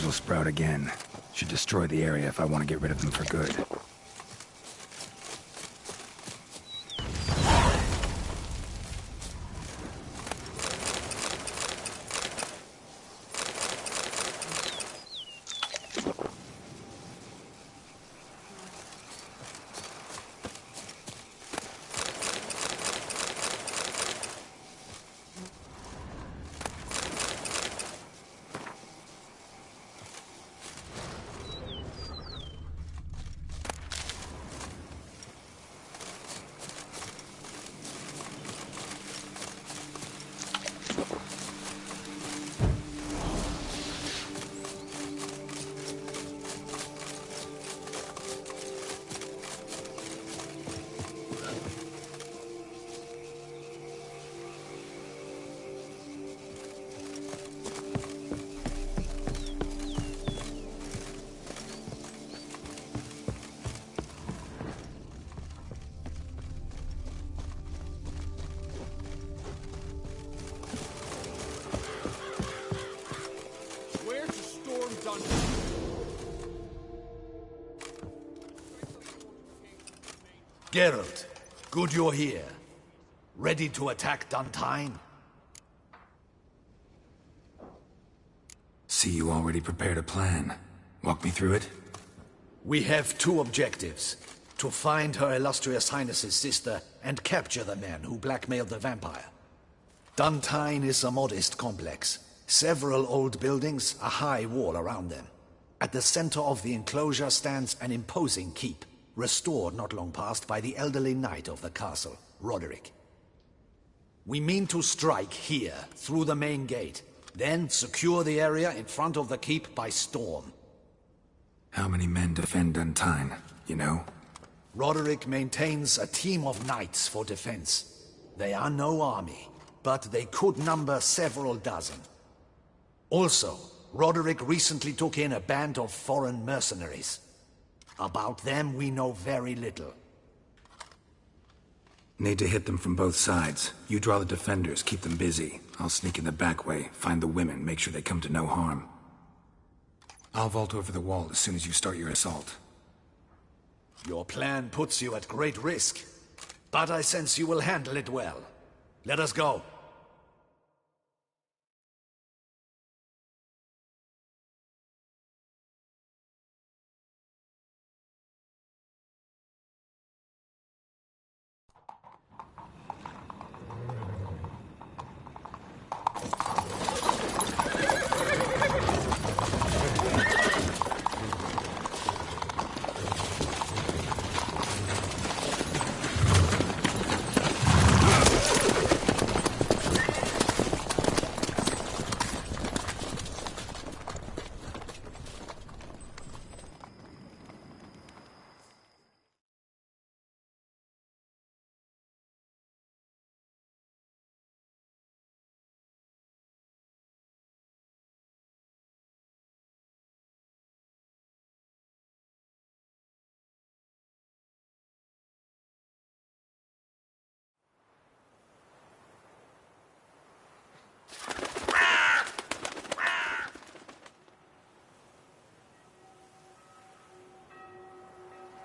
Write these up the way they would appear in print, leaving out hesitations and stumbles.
will sprout again. Should destroy the area if I want to get rid of them for good. Geralt, good you're here. Ready to attack Duntine? See, you already prepared a plan. Walk me through it? We have two objectives. To find Her Illustrious Highness's sister and capture the men who blackmailed the vampire. Duntine is a modest complex. Several old buildings, a high wall around them. At the center of the enclosure stands an imposing keep, restored not long past by the elderly knight of the castle, Roderick. We mean to strike here, through the main gate, then secure the area in front of the keep by storm. How many men defend Duntine, you know? Roderick maintains a team of knights for defense. They are no army, but they could number several dozen. Also, Roderick recently took in a band of foreign mercenaries. About them we know very little. Need to hit them from both sides. You draw the defenders, keep them busy. I'll sneak in the back way, find the women, make sure they come to no harm. I'll vault over the wall as soon as you start your assault. Your plan puts you at great risk, but I sense you will handle it well. Let us go.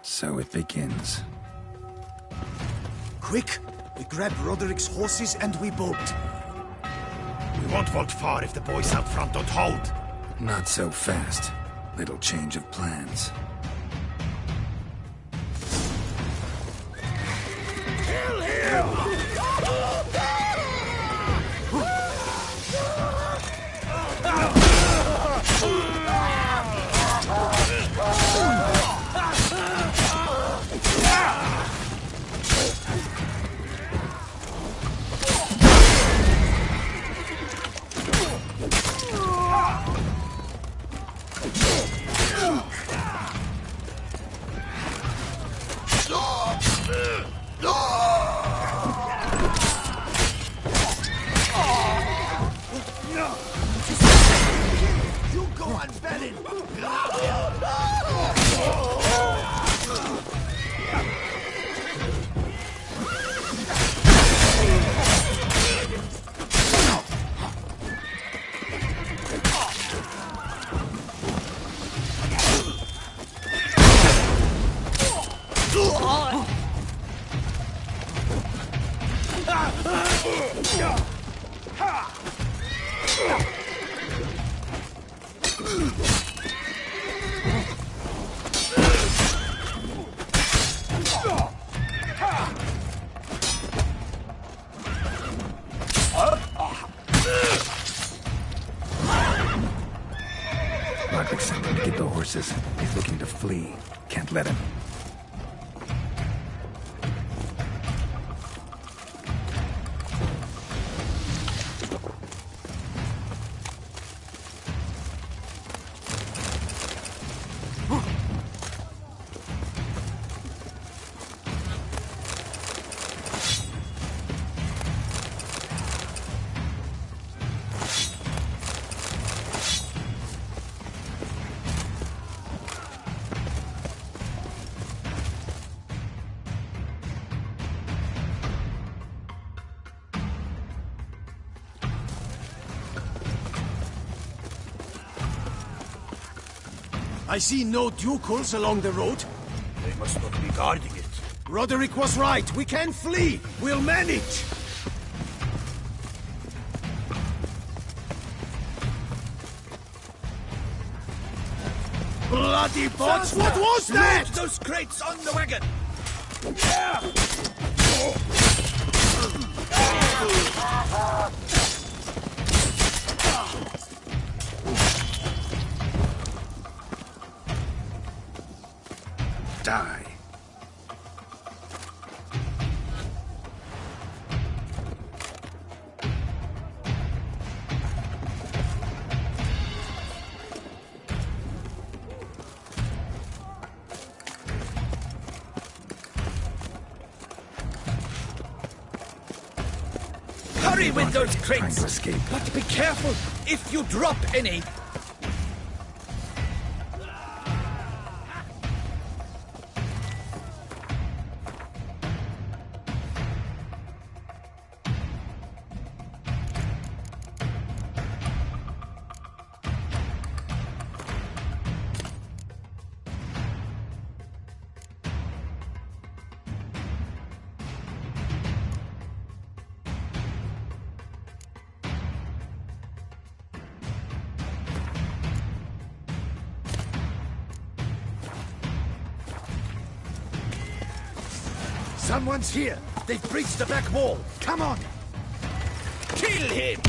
So it begins. Quick! We grab Roderick's horses and we bolt. We won't vault far if the boys out front don't hold. Not so fast. Little change of plans. Kill him! You go on, Belin! Roderick's sent him to get the horses. He's looking to flee. Can't let him. I see no ducals along the road. They must not be guarding it. Roderick was right. We can flee. We'll manage. Bloody bots! What was that? Load those crates on the wagon! Die. Hurry with those Trying crates! to escape. But be careful if you drop any! Someone's here. They've breached the back wall. Come on. Kill him!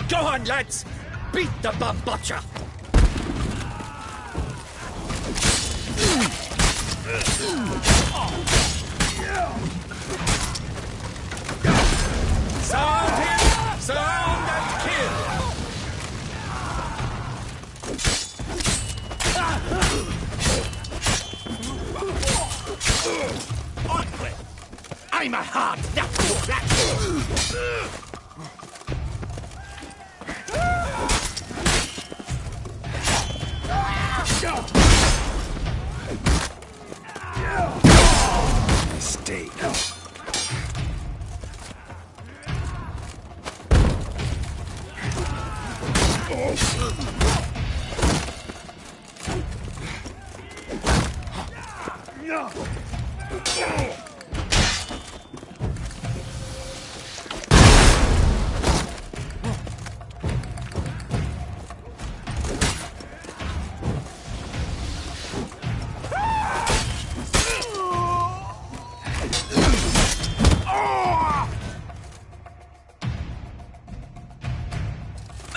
Go on, lads! Beat the bum butcher! Sound him! Sound and kill! Onward! I'm a hard nut to crack! Mistake.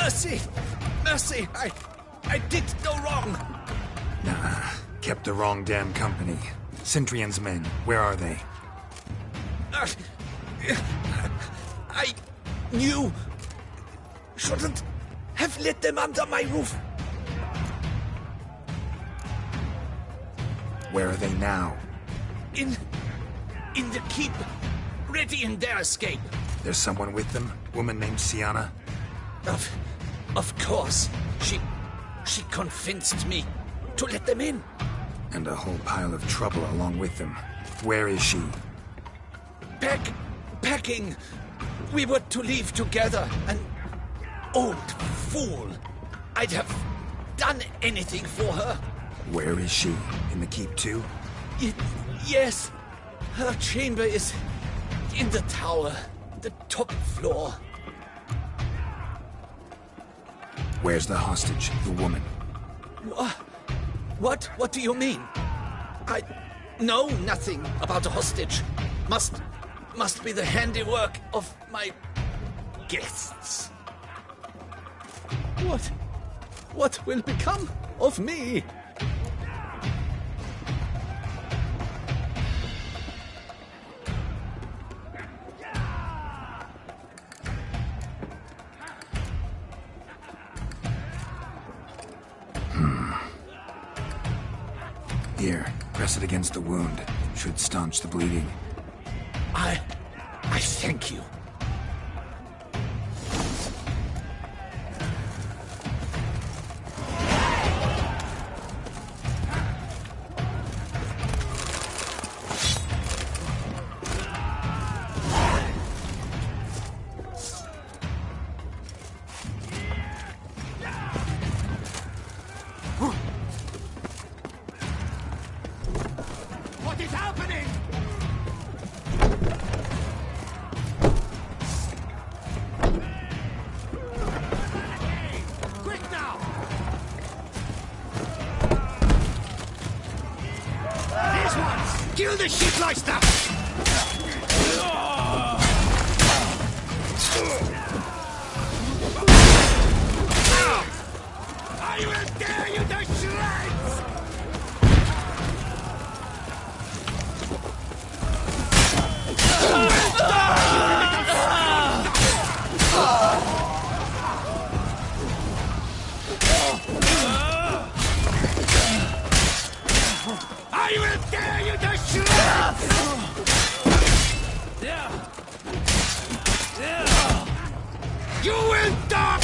Mercy! Mercy! I did no wrong! Nah, kept the wrong damn company. Centrion's men, where are they? I knew... shouldn't have let them under my roof. Where are they now? In the keep, ready in their escape. There's someone with them? Woman named Sienna? Of course. She convinced me to let them in. And a whole pile of trouble along with them. Where is she? Packing. We were to leave together. An old fool. I'd have done anything for her. Where is she? In the keep too? Yes. Her chamber is In the tower. The top floor. Where's the hostage, the woman? What? What do you mean? I know nothing about a hostage. Must be the handiwork of my guests. What will become of me? Here, press it against the wound. Should staunch the bleeding. I thank you. What is happening? Quick now! These ones! Kill the shit like stuff! I will tear you to shreds! I will tear you to shreds! You will die!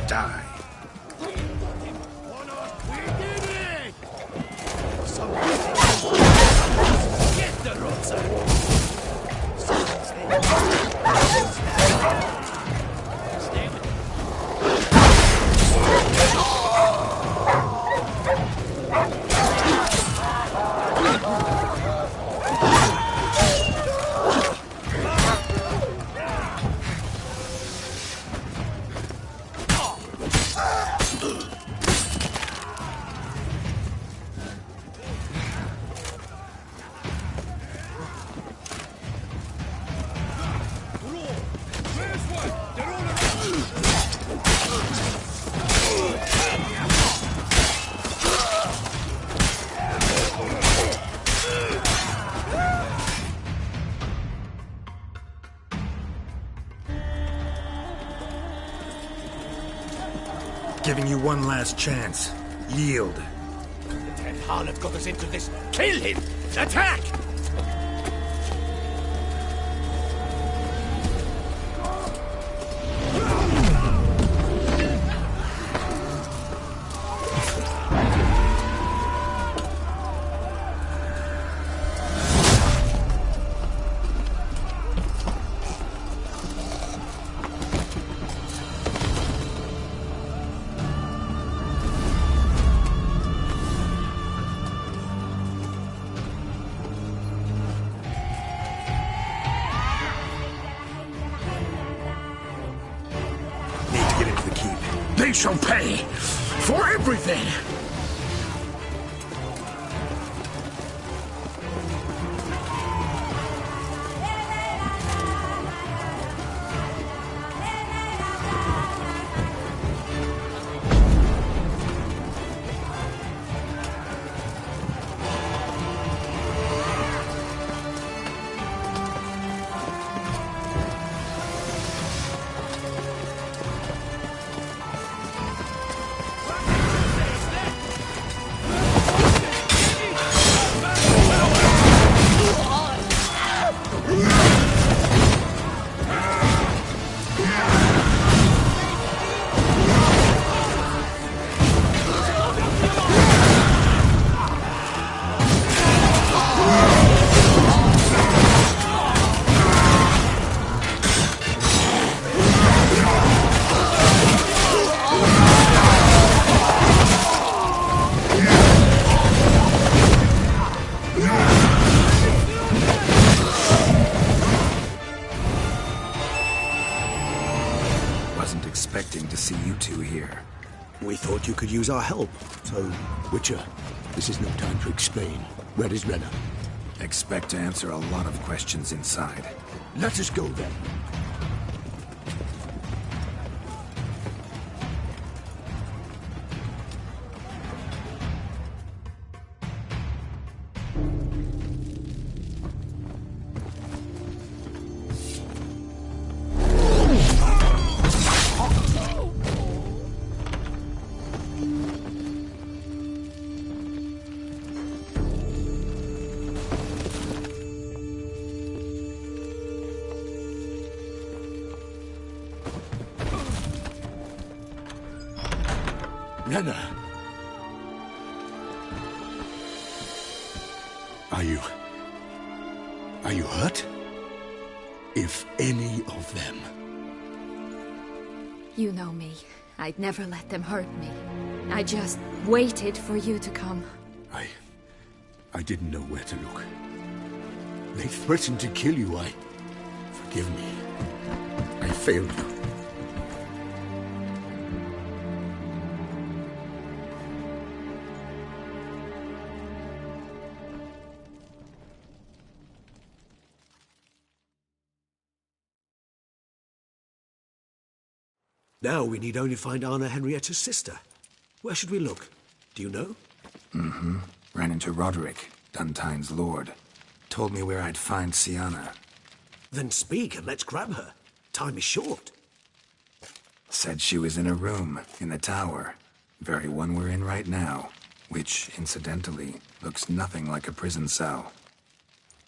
Die. We did it! Get the roadside! Stay with me. Giving you one last chance. Yield. The dead harlot got us into this. Kill him! Attack! They shall pay for everything! expecting to see you two here. We thought you could use our help, so... Witcher, this is no time to explain. Where is Renna? Expect to answer a lot of questions inside. Let us go then. Renna! Are you hurt? If any of them... You know me. I'd never let them hurt me. I just waited for you to come. I didn't know where to look. They threatened to kill you. Forgive me. I failed you. Now we need only find Anna Henrietta's sister. Where should we look? Do you know? Ran into Roderick, Duntine's lord. Told me where I'd find Sienna. Then speak and let's grab her. Time is short. Said she was in a room in the tower. Very one we're in right now. Which, incidentally, looks nothing like a prison cell.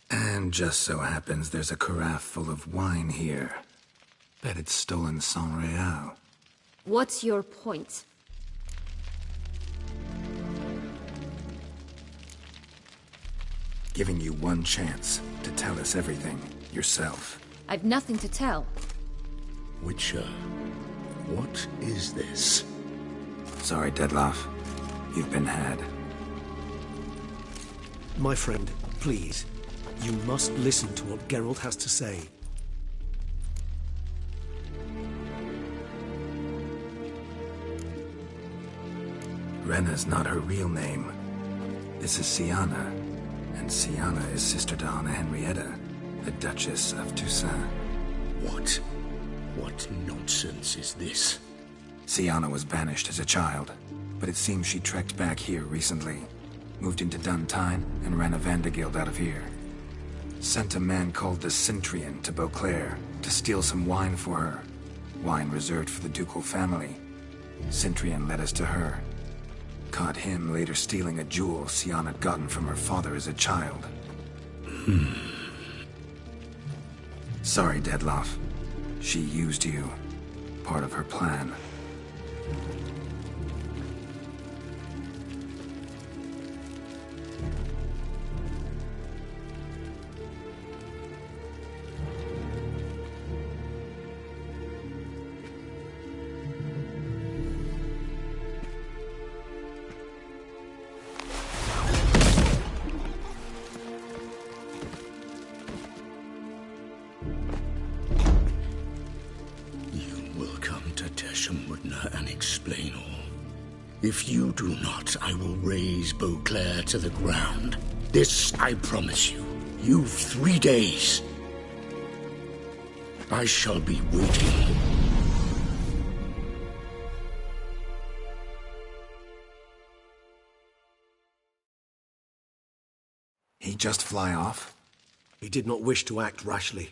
And just so happens there's a carafe full of wine here. Bet it's stolen San Real. What's your point? Giving you one chance to tell us everything yourself. I've nothing to tell. Witcher, what is this? Sorry, Dettlaff. You've been had. My friend, please. You must listen to what Geralt has to say. Renna's not her real name. This is Sienna. And Sienna is sister to Anna Henrietta, the Duchess of Toussaint. What? What nonsense is this? Sienna was banished as a child, but it seems she trekked back here recently. Moved into Duntine and ran a Vandergild out of here. Sent a man called the Centrian to Beauclair to steal some wine for her. Wine reserved for the ducal family. Centrian led us to her. Caught him later stealing a jewel Sienna had gotten from her father as a child. Sorry, Dettlaff. She used you. Part of her plan. If you do not, I will raze Beauclair to the ground. This I promise you. You've 3 days. I shall be waiting. He just fly off? He did not wish to act rashly.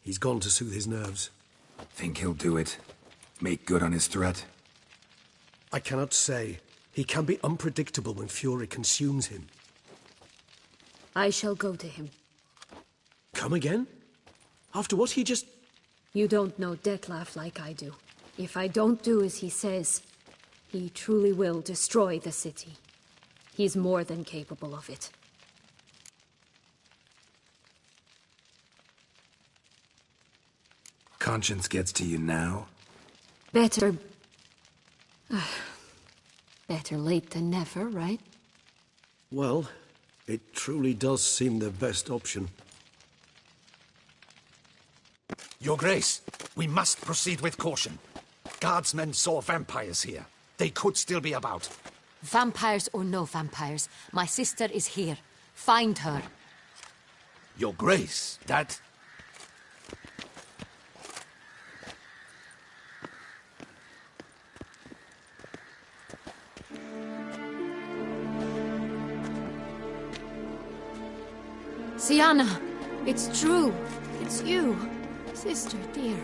He's gone to soothe his nerves. Think he'll do it? Make good on his threat? I cannot say. He can be unpredictable when fury consumes him. I shall go to him. Come again? After what he just... You don't know Dettlaff like I do. If I don't do as he says, he truly will destroy the city. He's more than capable of it. Conscience gets to you now? Better... Better late than never, right? Well, it truly does seem the best option. Your Grace, we must proceed with caution. Guardsmen saw vampires here. They could still be about. Vampires or no vampires, my sister is here. Find her. Your Grace, that... Sienna, it's true. It's you. Sister, dear,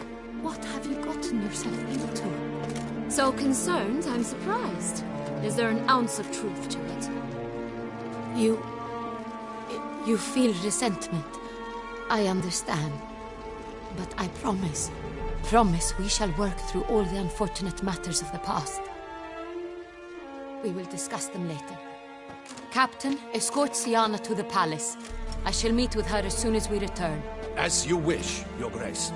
what have you gotten yourself into? So concerned, I'm surprised. Is there an ounce of truth to it? You feel resentment. I understand. But I promise we shall work through all the unfortunate matters of the past. We will discuss them later. Captain, escort Sienna to the palace. I shall meet with her as soon as we return. As you wish, Your Grace.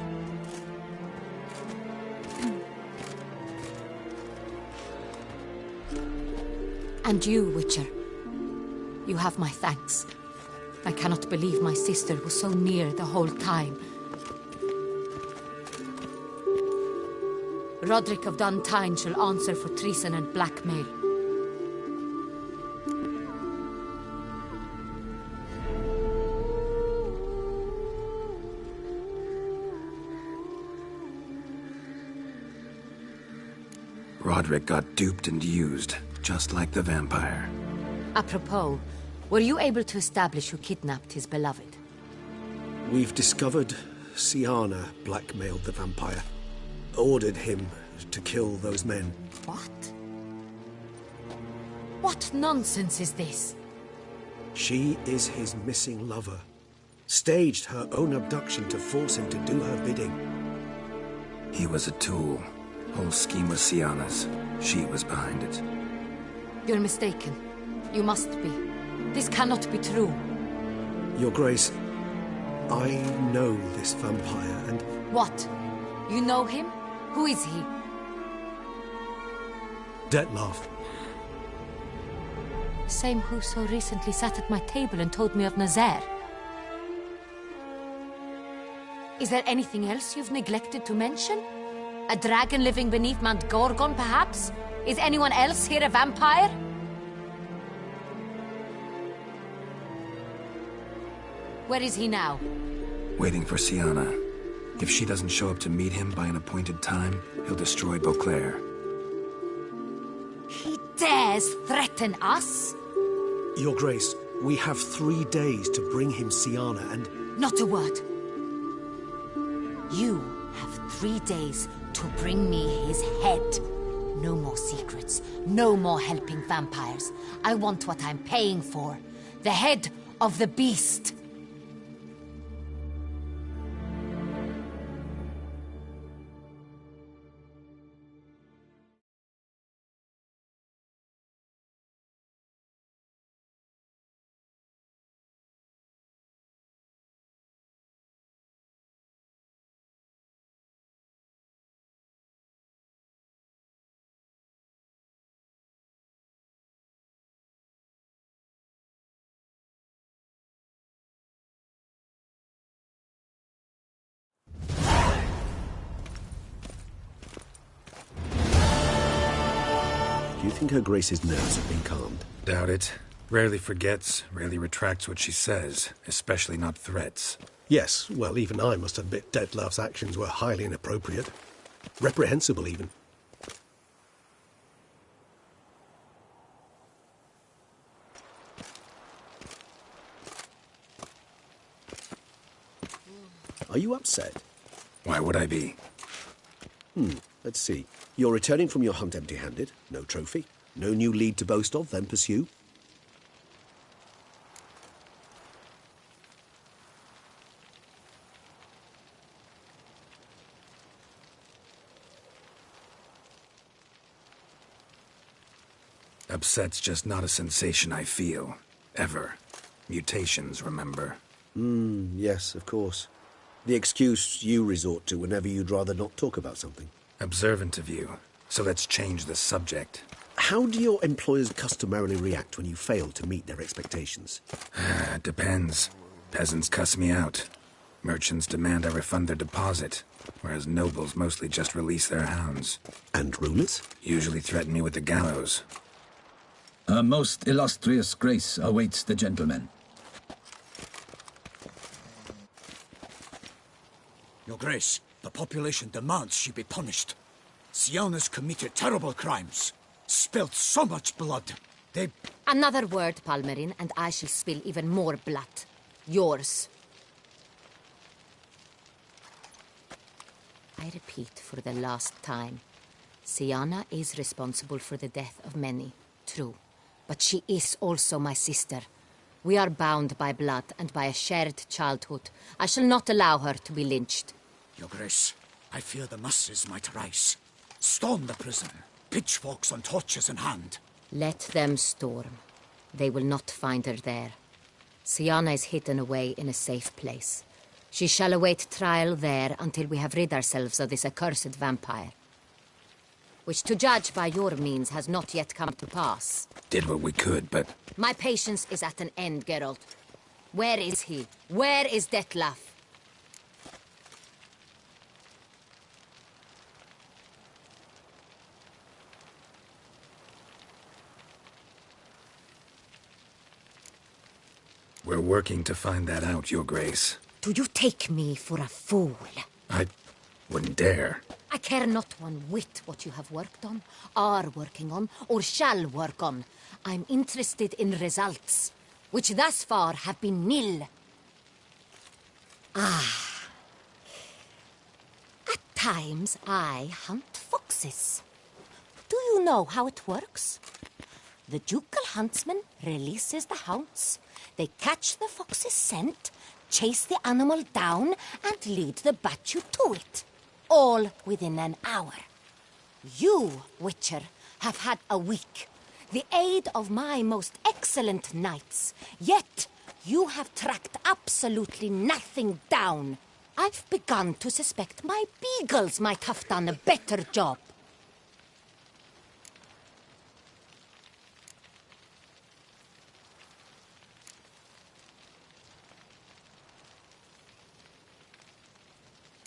And you, Witcher. You have my thanks. I cannot believe my sister was so near the whole time. Roderick of Duntine shall answer for treason and blackmail. Roderick got duped and used, just like the vampire. Apropos, were you able to establish who kidnapped his beloved? We've discovered Sienna blackmailed the vampire. Ordered him to kill those men. What? What nonsense is this? She is his missing lover. Staged her own abduction to force him to do her bidding. He was a tool. Whole scheme was Sienna's. She was behind it. You're mistaken. You must be. This cannot be true. Your Grace, I know this vampire and... What? You know him? Who is he? Dettlaff. Same who so recently sat at my table and told me of Nazaire. Is there anything else you've neglected to mention? A dragon living beneath Mount Gorgon, perhaps? Is anyone else here a vampire? Where is he now? Waiting for Sienna. If she doesn't show up to meet him by an appointed time, he'll destroy Beauclair. He dares threaten us? Your Grace, we have 3 days to bring him Sienna and... Not a word. You have 3 days to bring me his head. No more secrets. No more helping vampires. I want what I'm paying for. The head of the beast. Do you think Her Grace's nerves have been calmed? Doubt it. Rarely forgets, rarely retracts what she says, especially not threats. Yes, well, even I must admit Dettlaff's actions were highly inappropriate. Reprehensible, even. Are you upset? Why would I be? Let's see. You're returning from your hunt empty-handed. No trophy. No new lead to boast of, then pursue. Upset's just not a sensation I feel. Ever. Mutations, remember? Yes, of course. The excuse you resort to whenever you'd rather not talk about something. Observant of you. So let's change the subject. How do your employers customarily react when you fail to meet their expectations? Depends. Peasants cuss me out. Merchants demand I refund their deposit, whereas nobles mostly just release their hounds. And rulers? Usually threaten me with the gallows. A most illustrious grace awaits the gentleman. Your Grace, the population demands she be punished. Siana's committed terrible crimes. Spilt so much blood. They... Another word, Palmerin, and I shall spill even more blood. Yours. I repeat for the last time. Siana is responsible for the death of many, true. But she is also my sister. We are bound by blood and by a shared childhood. I shall not allow her to be lynched. Your Grace, I fear the masses might rise. Storm the prison, pitchforks and torches in hand. Let them storm. They will not find her there. Siana is hidden away in a safe place. She shall await trial there until we have rid ourselves of this accursed vampire. Which, to judge by your means, has not yet come to pass. Did what we could, but... My patience is at an end, Geralt. Where is he? Where is Detlef? We're working to find that out, Your Grace. Do you take me for a fool? I wouldn't dare. I care not one whit what you have worked on, are working on, or shall work on. I'm interested in results, which thus far have been nil. At times I hunt foxes. Do you know how it works? The ducal huntsman releases the hounds. They catch the fox's scent, chase the animal down, and lead the battue to it. All within an hour. You, Witcher, have had a week. The aid of my most excellent knights. Yet, you have tracked absolutely nothing down. I've begun to suspect my beagles might have done a better job.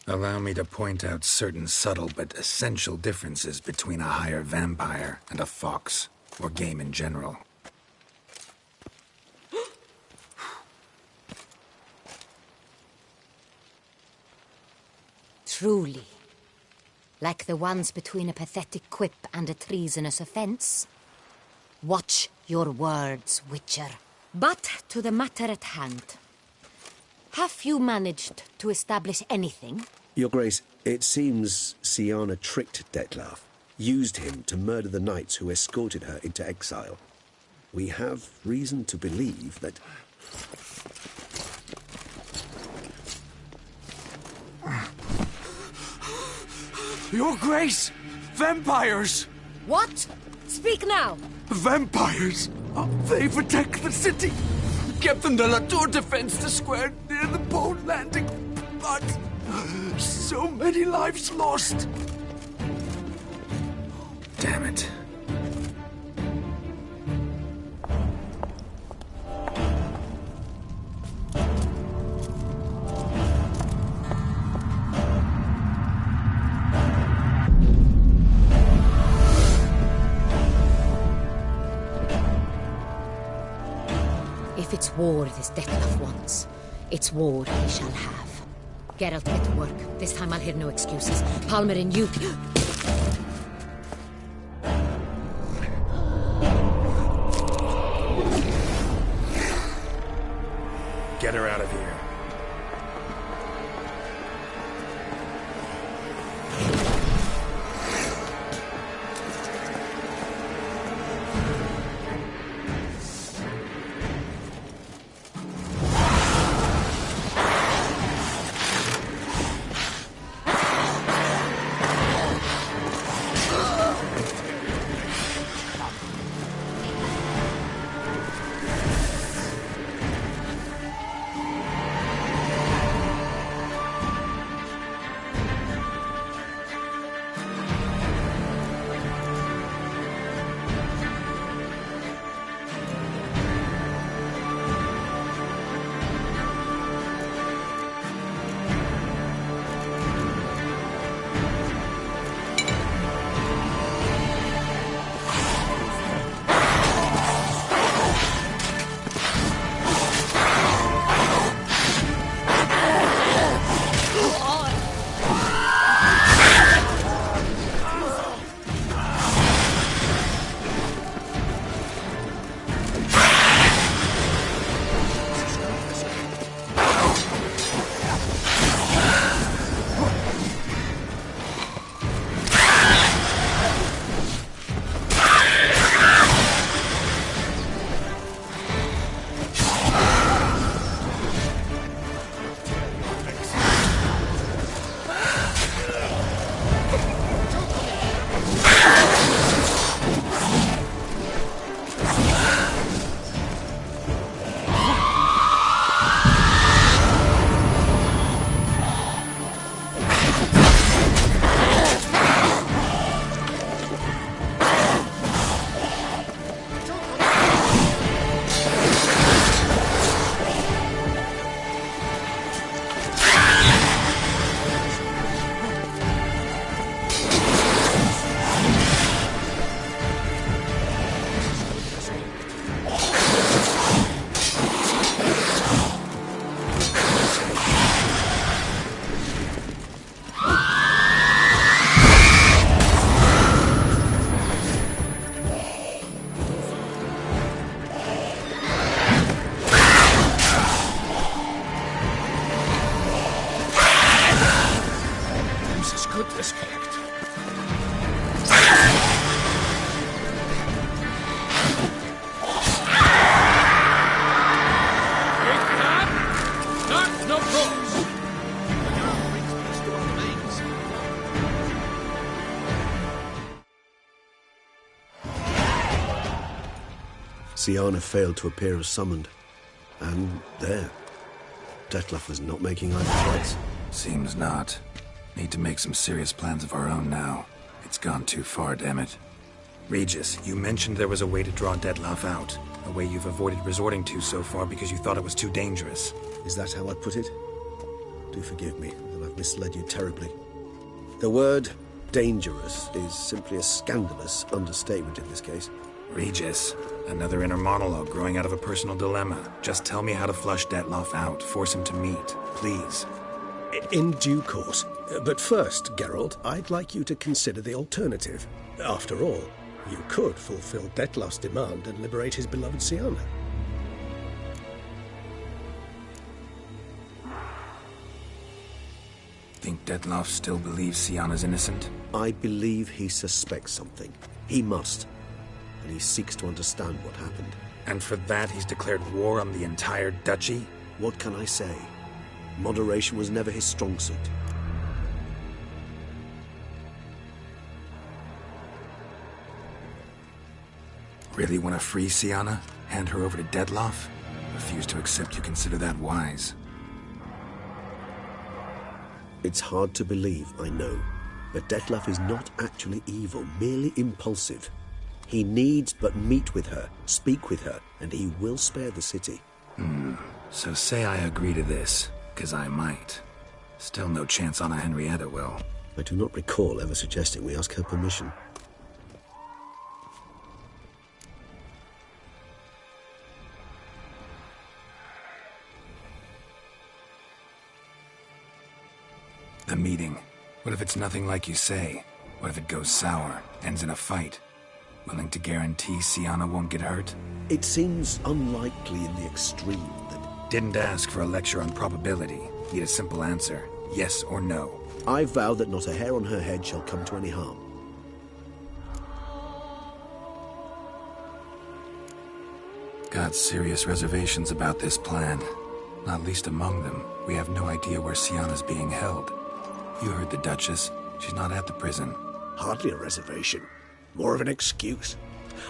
Allow me to point out certain subtle but essential differences between a higher vampire and a fox, or game in general. Truly. Like the ones between a pathetic quip and a treasonous offense. Watch your words, Witcher. But to the matter at hand. Have you managed to establish anything? Your Grace, it seems Siana tricked Detlef, used him to murder the knights who escorted her into exile. We have reason to believe that... Your Grace! Vampires! What? Speak now! Vampires! They protect the city! Captain de la Tour defends the square near the boat landing, but so many lives lost. Damn it. If it's war this Detlef wants, it's war he shall have. Geralt, get to work. This time I'll hear no excuses. Palmerin, you... Get her out of here. Disconnect. Not no cross. Siana failed to appear as summoned. And there. Detlef was not making either choice. Seems not. Need to make some serious plans of our own now. It's gone too far, damn it. Regis, you mentioned there was a way to draw Detlef out. A way you've avoided resorting to so far because you thought it was too dangerous. Is that how I put it? Do forgive me that I've misled you terribly. The word dangerous is simply a scandalous understatement in this case. Regis, another inner monologue growing out of a personal dilemma. Just tell me how to flush Detlef out. Force him to meet, please. In due course. But first, Geralt, I'd like you to consider the alternative. After all, you could fulfill Detlef's demand and liberate his beloved Siana. Think Detlef still believes Siana's innocent? I believe he suspects something. He must. And he seeks to understand what happened. And for that he's declared war on the entire duchy? What can I say? Moderation was never his strong suit. Really want to free Siana? Hand her over to Detlef? Refuse to accept you consider that wise. It's hard to believe, I know. But Detlef is not actually evil, merely impulsive. He needs but meet with her, speak with her, and he will spare the city. So say I agree to this, 'cause I might. Still no chance Anna Henrietta will. I do not recall ever suggesting we ask her permission. The meeting. What if it's nothing like you say? What if it goes sour, ends in a fight? Willing to guarantee Siana won't get hurt? It seems unlikely in the extreme that... Didn't ask for a lecture on probability. Need a simple answer. Yes or no. I vow that not a hair on her head shall come to any harm. Got serious reservations about this plan. Not least among them, we have no idea where Siana's being held. You heard the Duchess. She's not at the prison. Hardly a reservation. More of an excuse.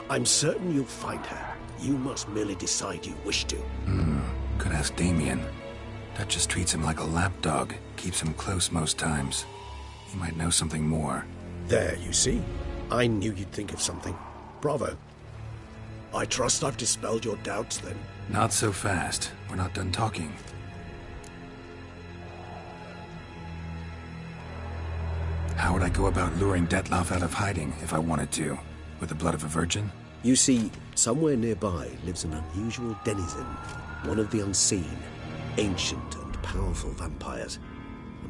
I'm certain you'll find her. You must merely decide you wish to. Could ask Damien. Duchess treats him like a lapdog. Keeps him close most times. He might know something more. There, you see? I knew you'd think of something. Bravo. I trust I've dispelled your doubts, then. Not so fast. We're not done talking. How would I go about luring Detlef out of hiding if I wanted to? With the blood of a virgin? You see, somewhere nearby lives an unusual denizen, one of the unseen, ancient and powerful vampires,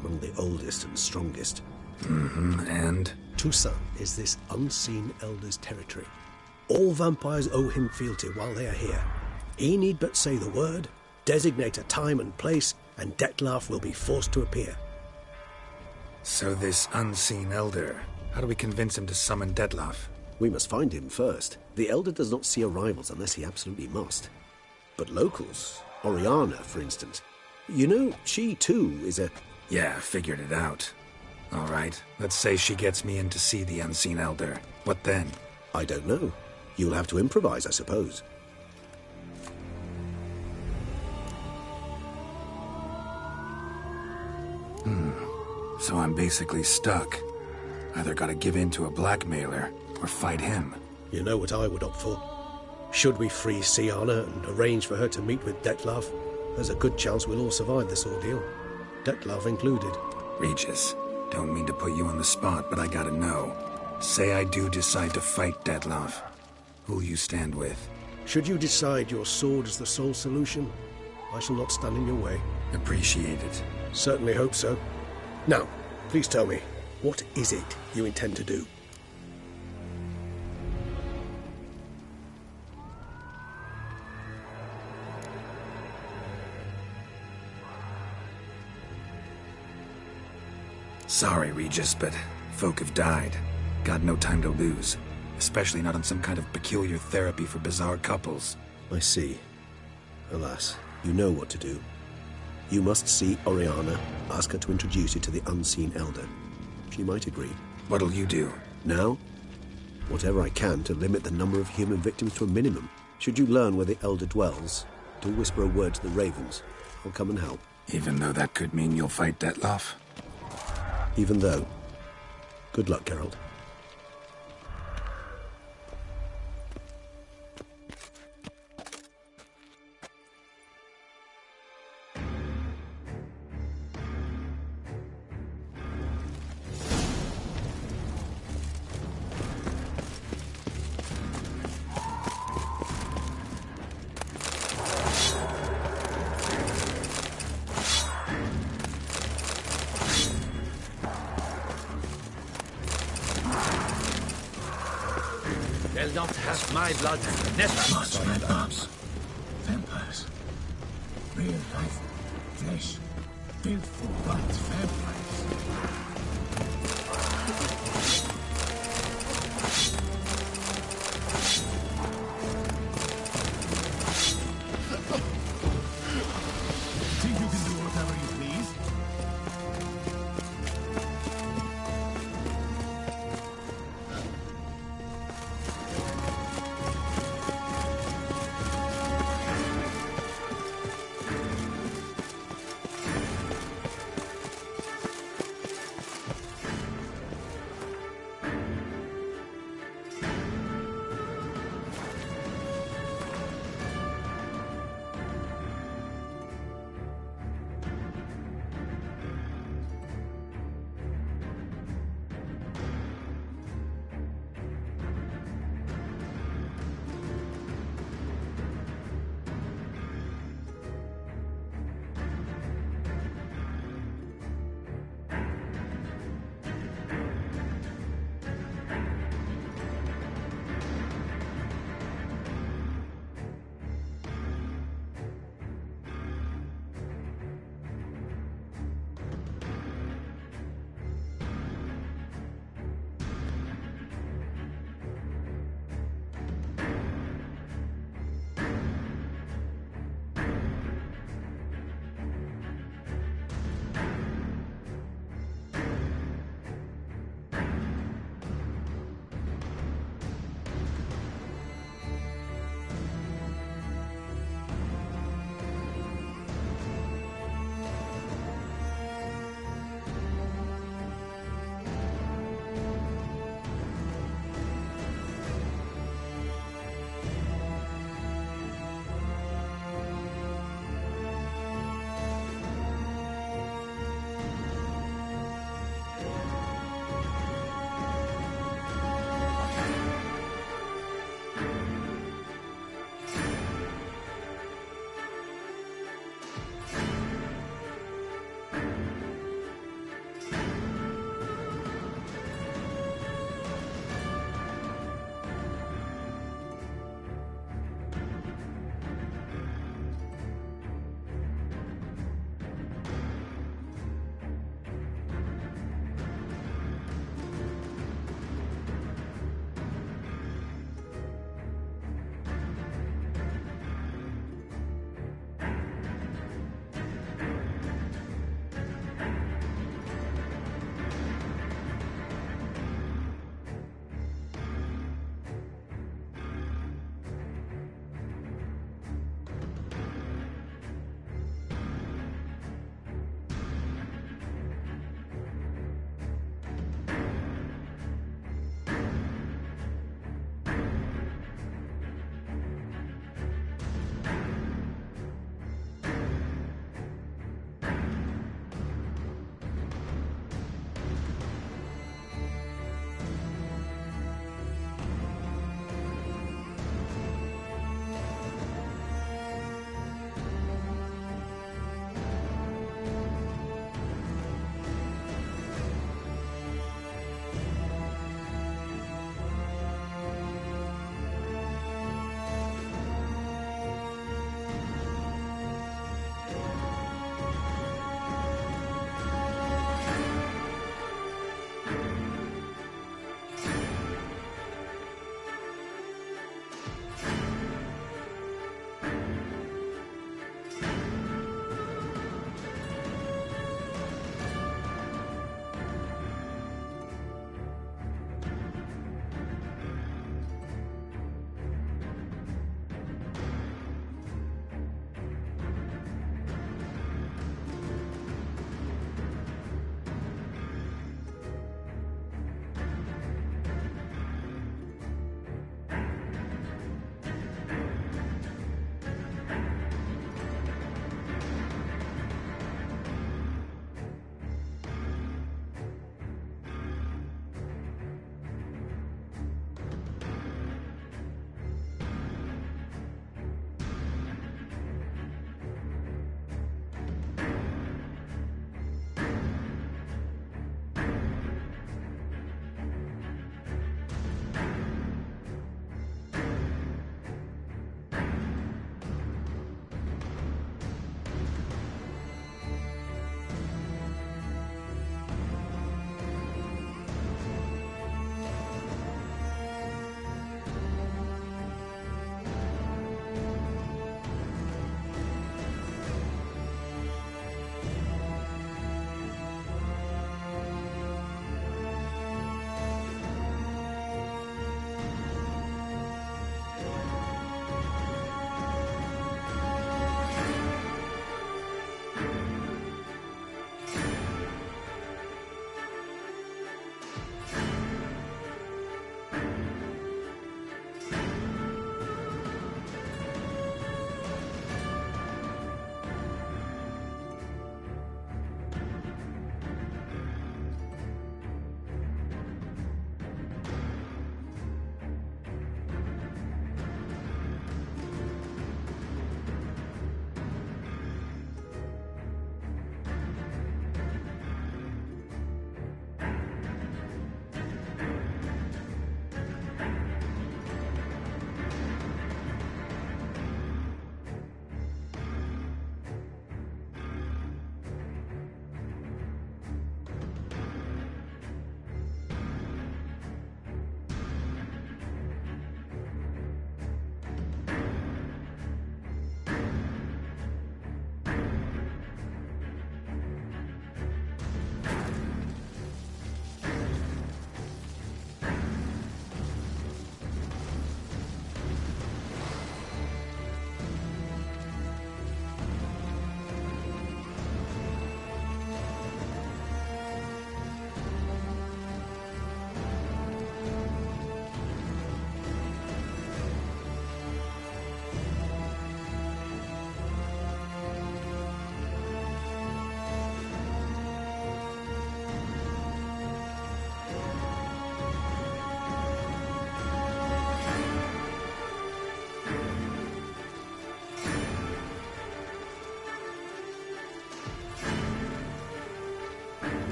among the oldest and strongest. And? Toussaint is this unseen elder's territory. All vampires owe him fealty while they are here. He need but say the word, designate a time and place, and Detlef will be forced to appear. So this unseen elder, how do we convince him to summon Detlef? We must find him first. The elder does not see arrivals unless he absolutely must. But locals, Oriana, for instance, you know, she too is a... Yeah, figured it out. All right, let's say she gets me in to see the unseen elder. What then? I don't know. You'll have to improvise, I suppose. So I'm basically stuck. Either gotta give in to a blackmailer, or fight him. You know what I would opt for. Should we free Siana and arrange for her to meet with Detlef, there's a good chance we'll all survive this ordeal. Detlef included. Regis, don't mean to put you on the spot, but I gotta know. Say I do decide to fight Detlef. Who'll you stand with? Should you decide your sword is the sole solution, I shall not stand in your way. Appreciate it. Certainly hope so. Now, please tell me, what is it you intend to do? Sorry, Regis, but folk have died. Got no time to lose. Especially not on some kind of peculiar therapy for bizarre couples. I see. Alas, you know what to do. You must see Oriana, ask her to introduce you to the unseen elder. She might agree. What'll you do? Now? Whatever I can to limit the number of human victims to a minimum. Should you learn where the elder dwells, do whisper a word to the ravens. I'll come and help. Even though that could mean you'll fight Detloff? Even though. Good luck, Geralt. They'll not have my blood. Never. March my arms. Vampires. Real life flesh. Built for white vampires. Think you can do whatever you please?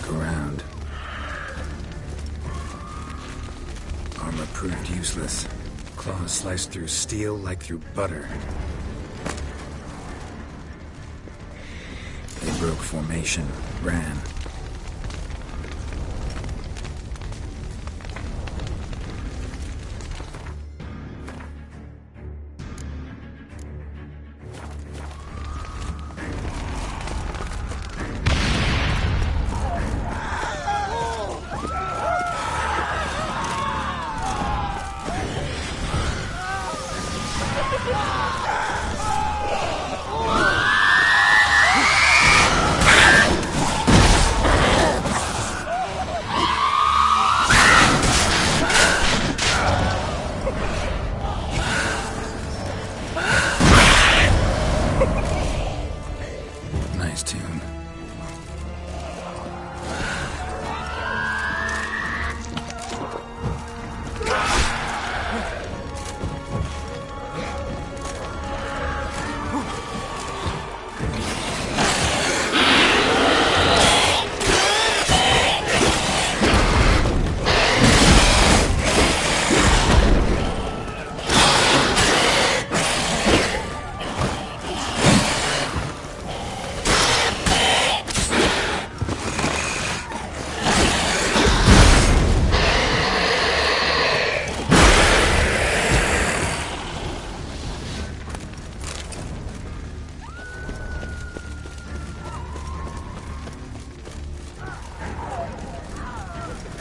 look around. Armor proved useless. Claws sliced through steel like through butter. They broke formation, ran. Nice tune.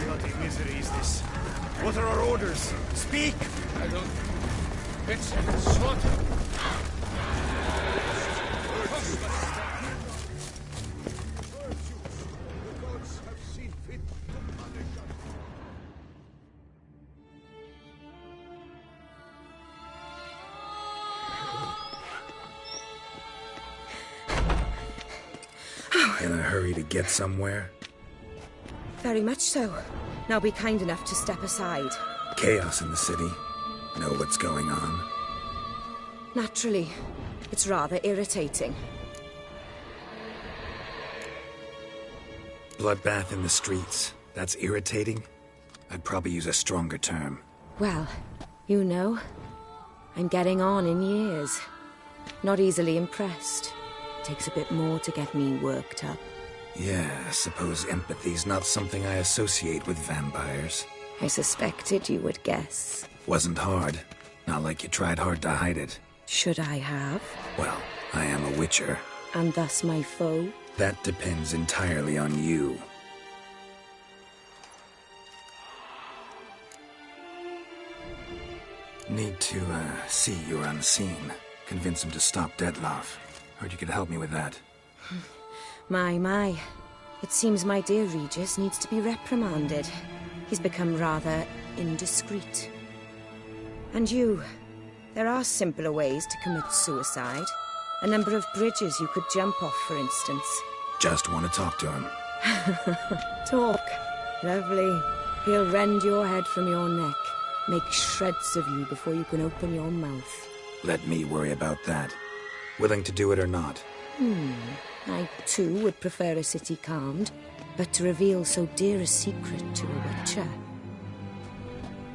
Bloody misery is this? What are our orders? Speak! I don't... It's slaughter. In a hurry to get somewhere? Very much so. Now be kind enough to step aside. Chaos in the city. Know what's going on? Naturally. It's rather irritating. Bloodbath in the streets. That's irritating? I'd probably use a stronger term. Well, you know, I'm getting on in years. Not easily impressed. Takes a bit more to get me worked up. Yeah, I suppose empathy's not something I associate with vampires. I suspected you would guess. Wasn't hard. Not like you tried hard to hide it. Should I have? Well, I am a witcher. And thus my foe? That depends entirely on you. Need to, see you're unseen. Convince him to stop Detloff. Heard you could help me with that. My. It seems my dear Regis needs to be reprimanded. He's become rather indiscreet. And you, there are simpler ways to commit suicide. A number of bridges you could jump off, for instance. Just want to talk to him. Talk. Lovely. He'll rend your head from your neck. Make shreds of you before you can open your mouth. Let me worry about that. Willing to do it or not? I, too, would prefer a city calmed, but to reveal so dear a secret to a witcher.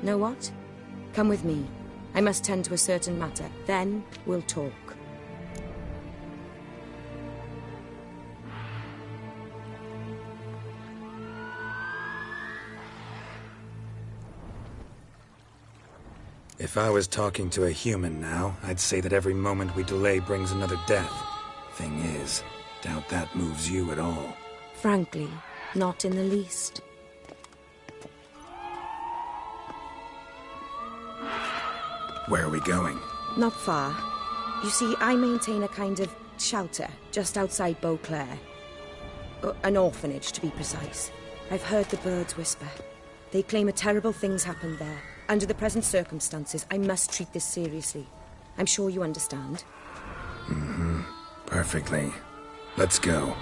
Know what? Come with me. I must tend to a certain matter. Then we'll talk. If I was talking to a human now, I'd say that every moment we delay brings another death. Thing is, doubt that moves you at all. Frankly, not in the least. Where are we going? Not far. You see, I maintain a kind of shelter just outside Beauclair. An orphanage, to be precise. I've heard the birds whisper. They claim a terrible thing's happened there. Under the present circumstances, I must treat this seriously. I'm sure you understand. Perfectly. Let's go.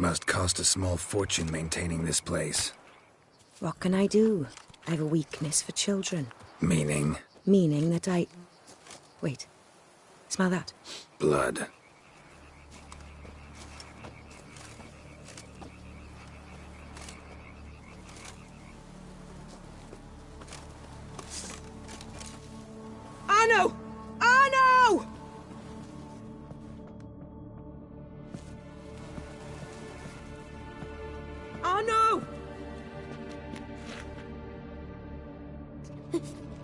Must cost a small fortune maintaining this place. What can I do? I have a weakness for children. Meaning? Meaning that I... Wait. Smell that? Blood. Arno! Arno! Arno!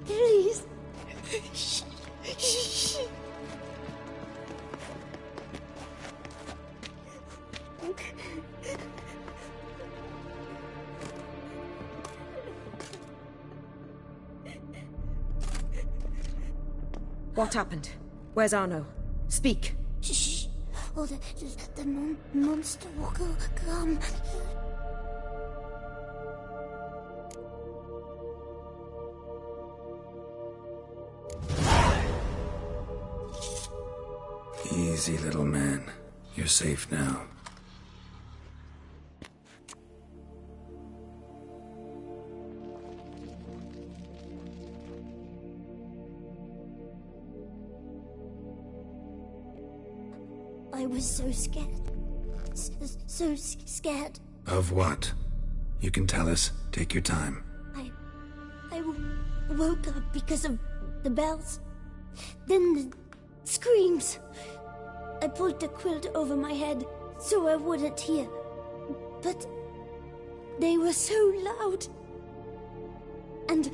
Please. Shh. Shh. What happened? Where's Arno? Speak. Shh. Oh, the monster will come. Easy, little man. You're safe now. I was so scared. So scared. Of what? You can tell us. Take your time. I woke up because of the bells. Then the screams. I pulled the quilt over my head so I wouldn't hear. But they were so loud. And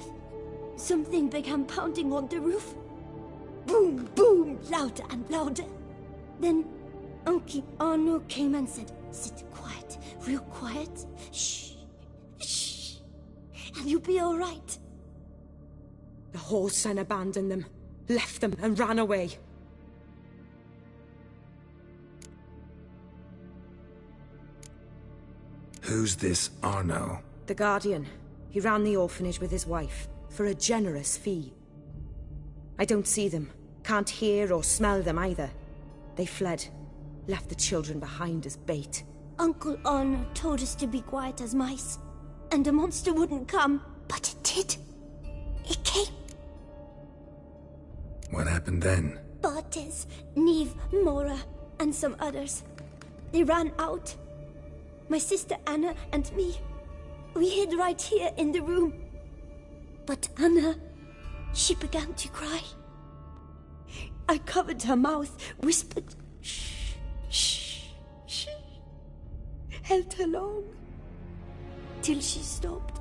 something began pounding on the roof. Boom, boom, louder and louder. Then Uncle Arno came and said, "Sit quiet, real quiet. Shh, shh, and you'll be all right." The whoreson abandoned them, left them and ran away. Who's this Arno? The Guardian. He ran the orphanage with his wife, for a generous fee. I don't see them, can't hear or smell them either. They fled, left the children behind as bait. Uncle Arno told us to be quiet as mice, and the monster wouldn't come, but it did. It came. What happened then? Bartes, Neve, Mora, and some others. They ran out. My sister Anna and me. We hid right here in the room. But Anna, she began to cry. I covered her mouth, whispered, "Shh, shh, shh." Held her long, till she stopped.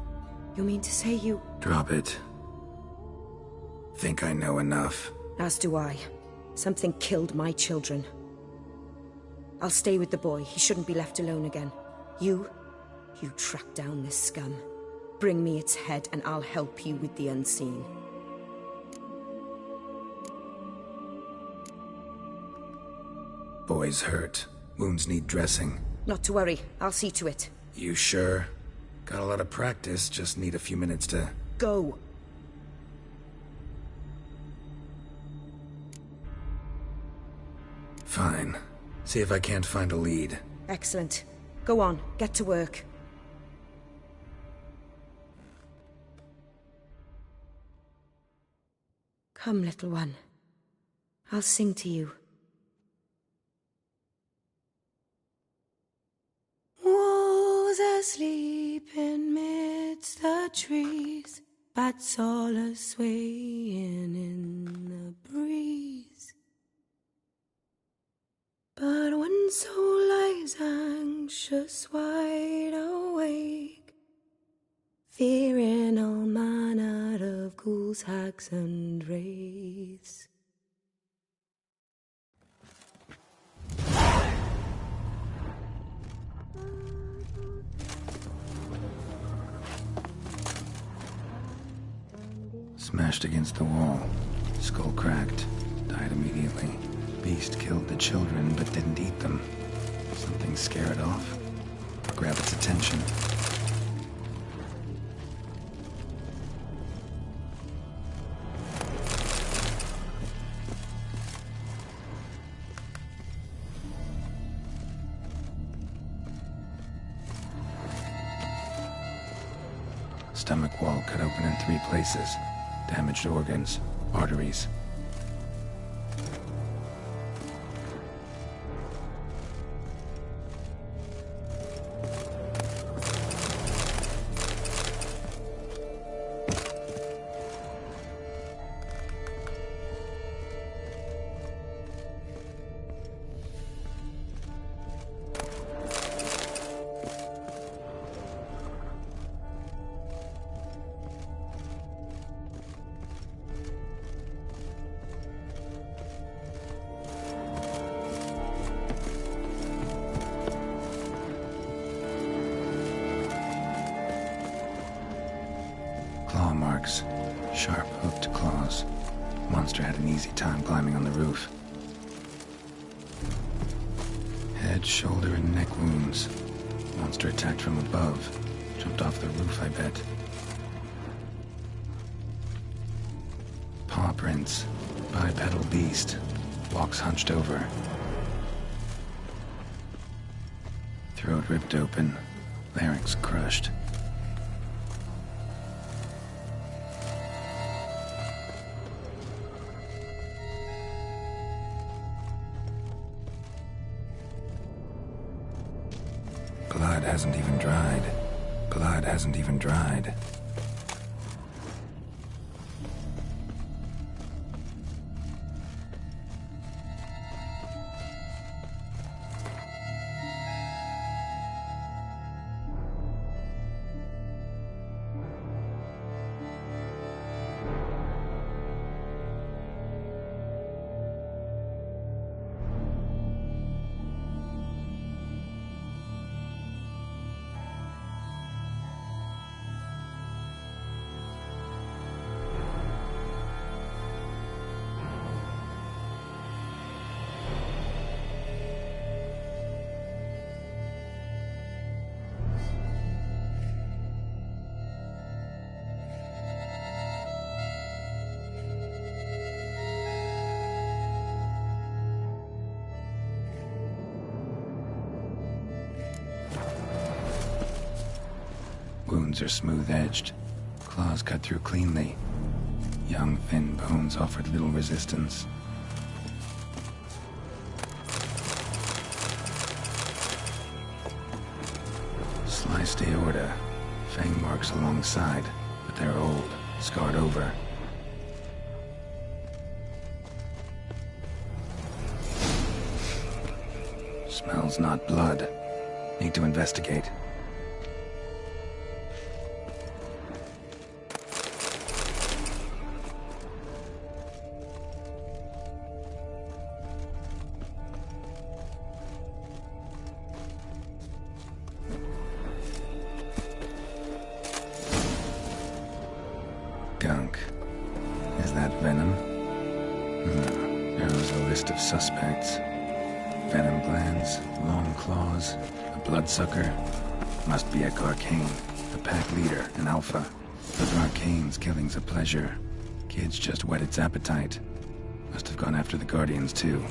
You mean to say you... Drop it. Think I know enough. As do I. Something killed my children. I'll stay with the boy. He shouldn't be left alone again. You track down this scum. Bring me its head and I'll help you with the unseen. Boy's hurt. Wounds need dressing. Not to worry. I'll see to it. You sure? Got a lot of practice, just need a few minutes to... Go. Fine. See if I can't find a lead. Excellent. Go on, get to work. Come, little one. I'll sing to you. Was asleep in midst the trees, bats all a-swaying in the breeze. But one soul lies anxious, wide awake, fearing all manner of ghouls, hags, and wraiths. Smashed against the wall. Skull cracked. Died immediately. Beast killed the children, but didn't eat them. Something scare it off. Grab its attention. stomach wall cut open in 3 places. Damaged organs, arteries. Claw marks. Sharp, hooked claws. Monster had an easy time climbing on the roof. Head, shoulder, and neck wounds. Monster attacked from above. Jumped off the roof, I bet. Paw prints. Bipedal beast. Walks hunched over. Throat ripped open. Larynx crushed. Blood hasn't even dried. Blood hasn't even dried. Wounds are smooth-edged. Claws cut through cleanly. Young, thin bones offered little resistance. Sliced aorta. Fang marks alongside, but they're old, scarred over. Smells not blood. Need to investigate. Gunk. Is that venom? There's a list of suspects. Venom glands, long claws, a bloodsucker. Must be Ek Arcane, the pack leader, an alpha. But Arcane's killing's a pleasure. Kid's just whet its appetite. Must have gone after the Guardians too.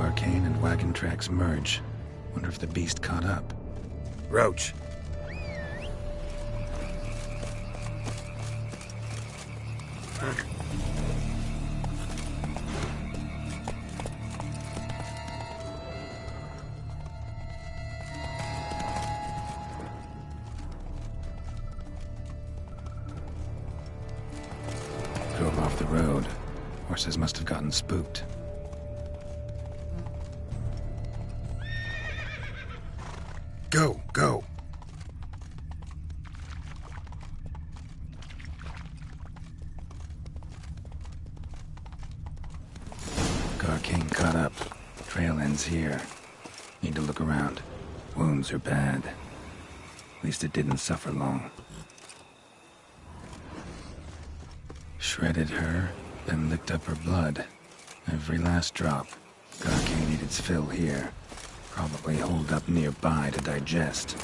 Arcane and wagon tracks merge. Wonder if the beast caught up. Roach. Drove off the road. Horses must have gotten spooked. Go, go. Arcane caught up. Trail ends here. Need to look around. Wounds are bad. At least it didn't suffer long. Shredded her, then licked up her blood. Every last drop. Arcane ate its fill here. Probably holed up nearby to digest.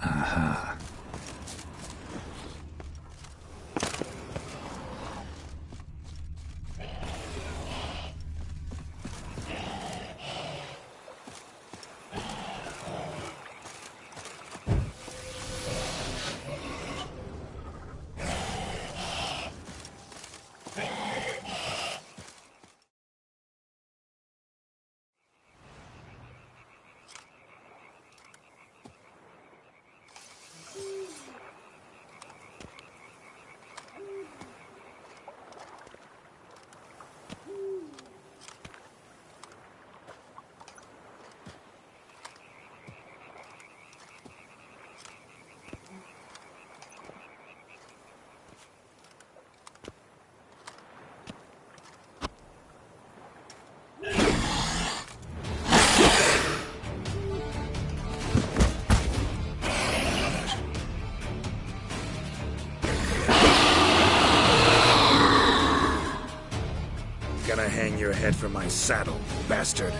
Aha. Gonna hang your head from my saddle, bastard.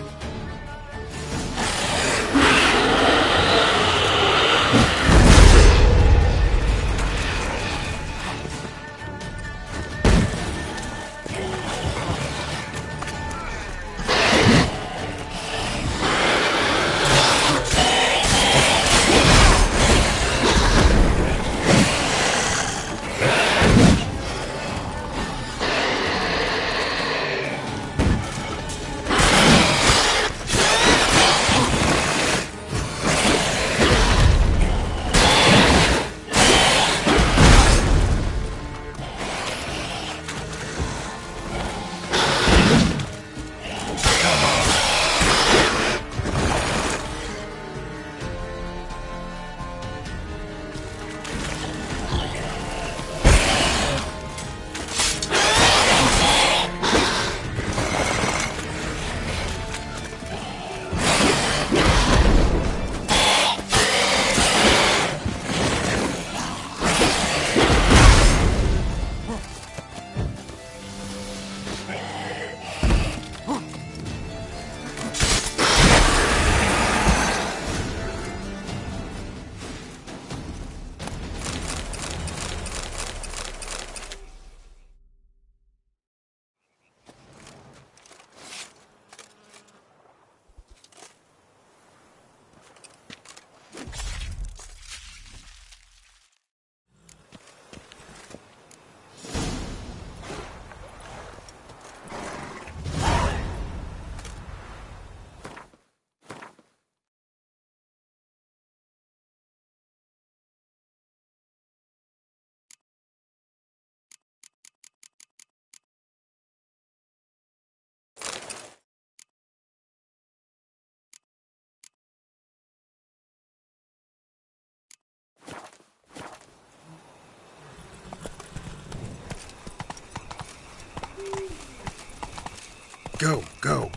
Go, go.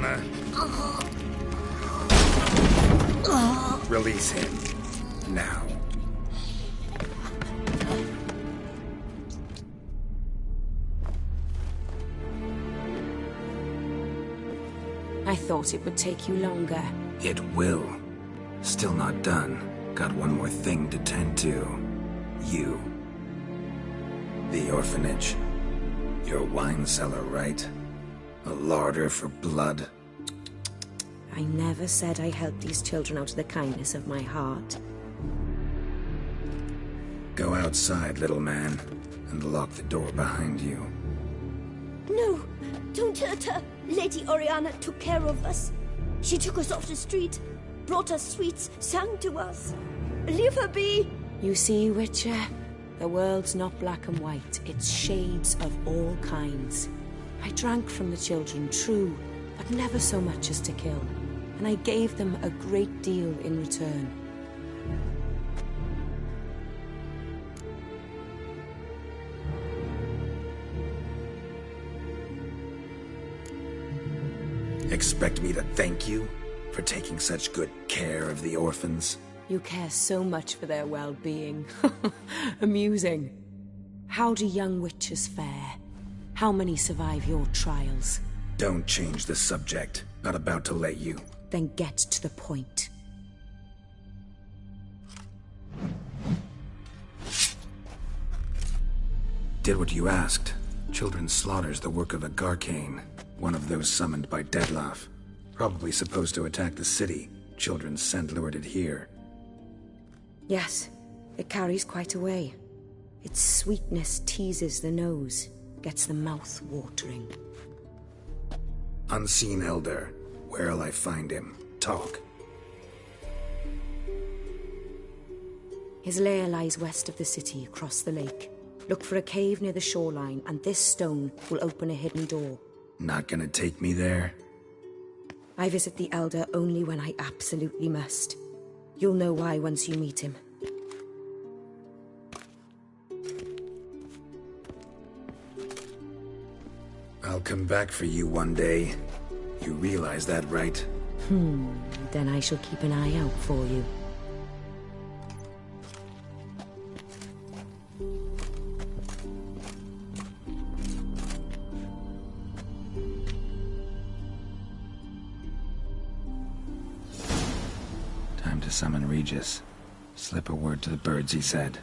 Oriana. Release him. Now. I thought it would take you longer. It will. Still not done. Got one more thing to tend to. You. The orphanage. Your wine cellar, right? A larder for blood. I never said I helped these children out of the kindness of my heart. Go outside, little man, and lock the door behind you. No, don't hurt her. Lady Oriana took care of us. She took us off the street, brought us sweets, sang to us. Leave her be. You see, Witcher? The world's not black and white. It's shades of all kinds. I drank from the children, true, but never so much as to kill. And I gave them a great deal in return. Expect me to thank you for taking such good care of the orphans? You care so much for their well-being. Amusing. How do young witches fare? How many survive your trials? Don't change the subject. Not about to let you. Then get to the point. Did what you asked. Children's slaughter's the work of a Garcane, one of those summoned by Dettlaff. Probably supposed to attack the city. Children sent lured here. Yes, it carries quite a way. Its sweetness teases the nose, gets the mouth watering. Unseen Elder. Where'll I find him? Talk. His lair lies west of the city, across the lake. Look for a cave near the shoreline, and this stone will open a hidden door. Not gonna take me there? I visit the Elder only when I absolutely must. You'll know why once you meet him. I'll come back for you one day. You realize that, right? Then I shall keep an eye out for you. Time to summon Regis. Slip a word to the birds, he said.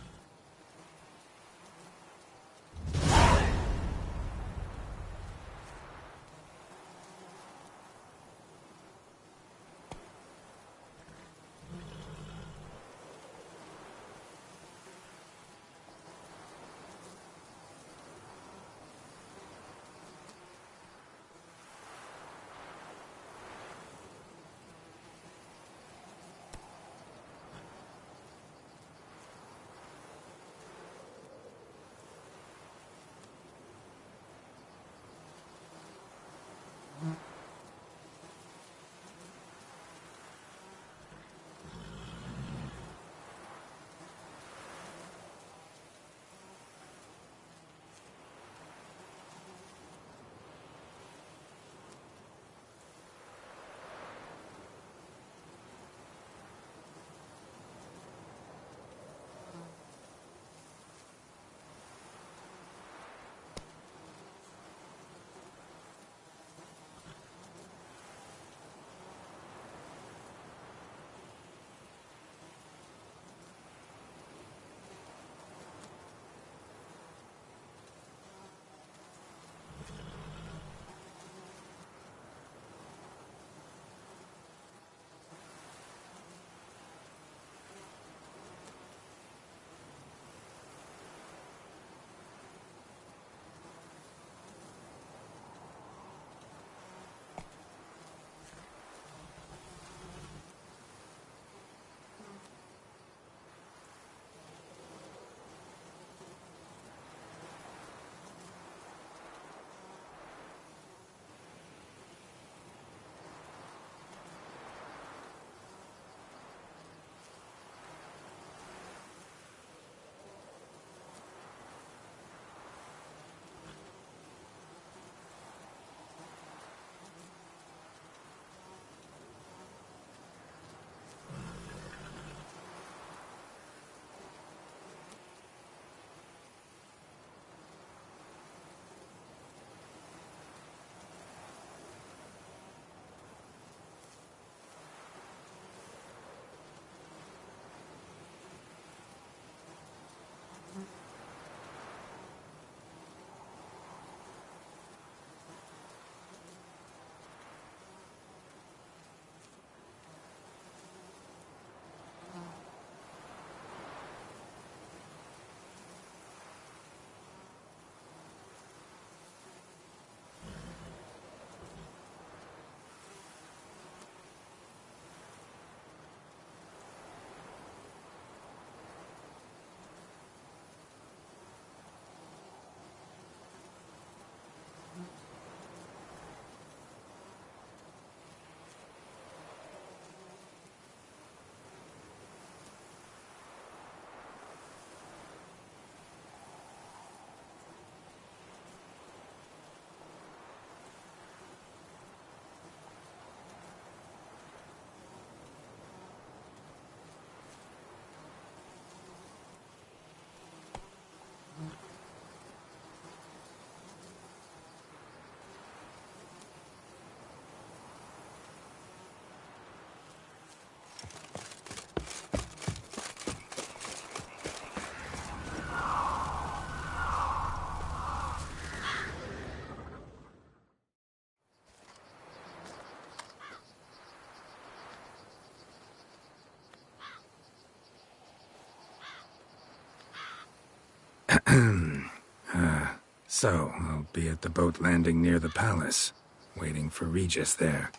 So, I'll be at the boat landing near the palace, waiting for Regis there.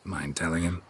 Mind telling him?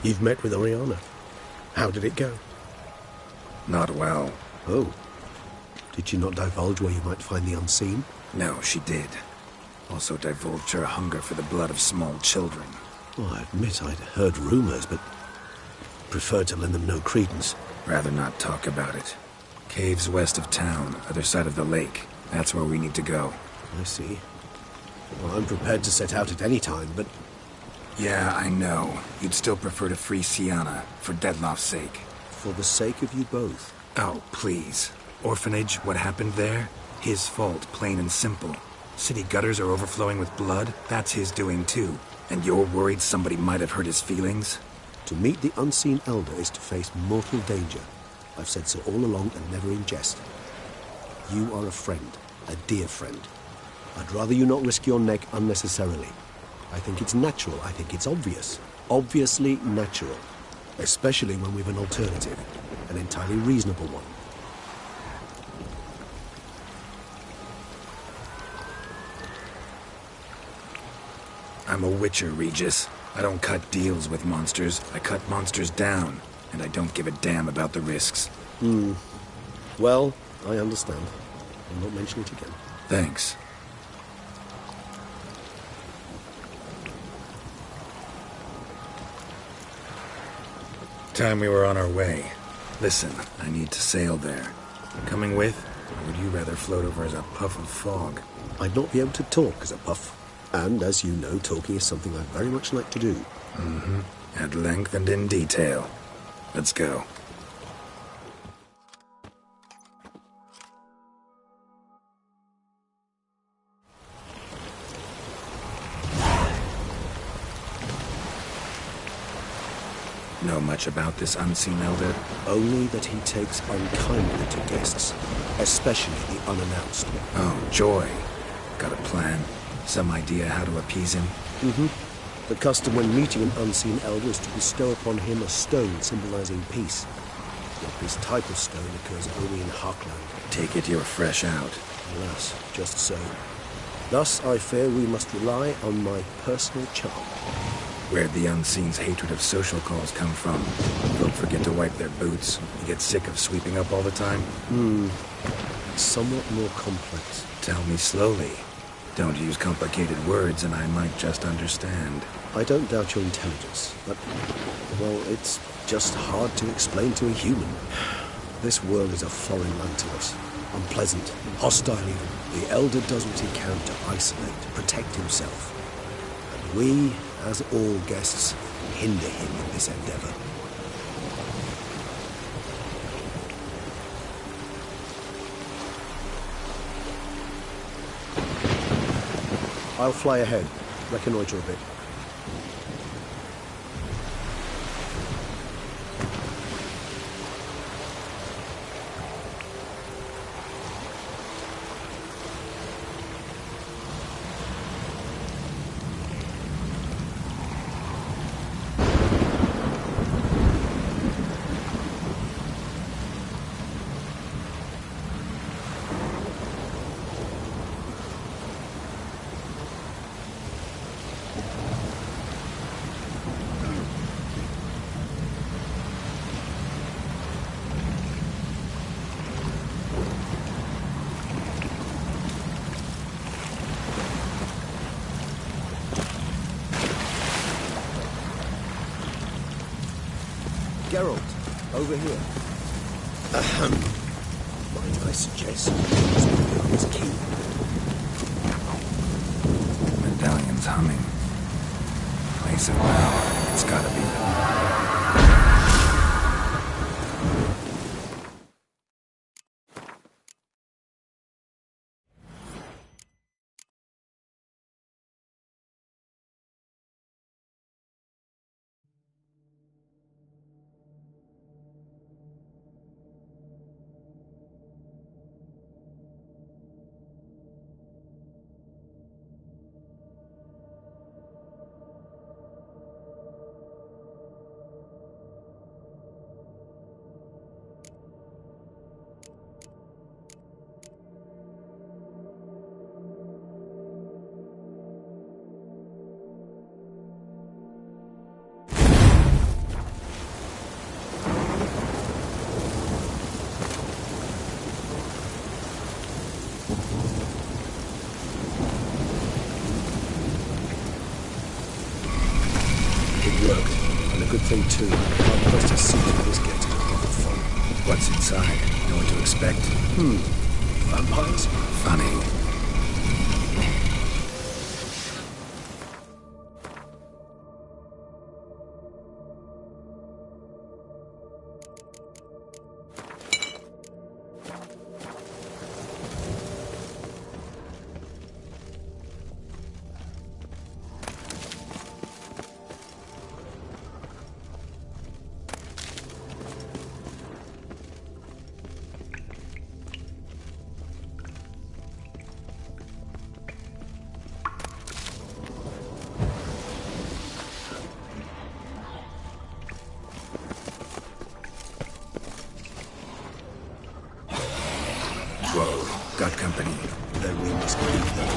You've met with Oriana. How did it go? Not well. Oh. Did she not divulge where you might find the unseen? No, she did. Also divulged her hunger for the blood of small children. Well, I admit I'd heard rumors, but preferred to lend them no credence. Rather not talk about it. Caves west of town, other side of the lake. That's where we need to go. I see. Well, I'm prepared to set out at any time, but... Yeah, I know. You'd still prefer to free Sienna, for Dettlaff's sake. For the sake of you both. Oh, please. Orphanage, what happened there? His fault, plain and simple. City gutters are overflowing with blood. That's his doing too. And you're worried somebody might have hurt his feelings? To meet the unseen elder is to face mortal danger. I've said so all along and never in jest. You are a friend, a dear friend. I'd rather you not risk your neck unnecessarily. I think it's natural, I think it's obvious. Obviously natural. Especially when we've an alternative. An entirely reasonable one. I'm a witcher, Regis. I don't cut deals with monsters. I cut monsters down. And I don't give a damn about the risks. Well, I understand. I'll not mention it again. Thanks. Time we were on our way. Listen, I need to sail there. Coming with? Or would you rather float over as a puff of fog? I'd not be able to talk as a puff. And, as you know, talking is something I very much like to do. Mm-hmm. At length and in detail. Let's go. Know much about this unseen elder? Only that he takes unkindly to guests, especially the unannounced. Oh, joy. Got a plan? Some idea how to appease him? Mm-hmm. The custom when meeting an unseen elder is to bestow upon him a stone symbolizing peace. Yet this type of stone occurs only in Harkland. Take it you're fresh out. Alas, just so. Thus, I fear we must rely on my personal charm. Where'd the Unseen's hatred of social calls come from? Folk forget to wipe their boots. You get sick of sweeping up all the time? It's somewhat more complex. Tell me slowly. Don't use complicated words and I might just understand. I don't doubt your intelligence, but, well, it's just hard to explain to a human. This world is a foreign land to us. Unpleasant, hostile even. The Elder does what he can to isolate, protect himself. And we, as all guests, hinder him in this endeavor. I'll fly ahead, reconnoiter a bit. Geralt, over here. Might I suggest his key? Medallion's humming. Place of power. It's gotta be. Good thing, too. Our quest is sealed in this gate. What's inside? Know what to expect? Vampires? Funny. Whoa, got company. Then we must leave them.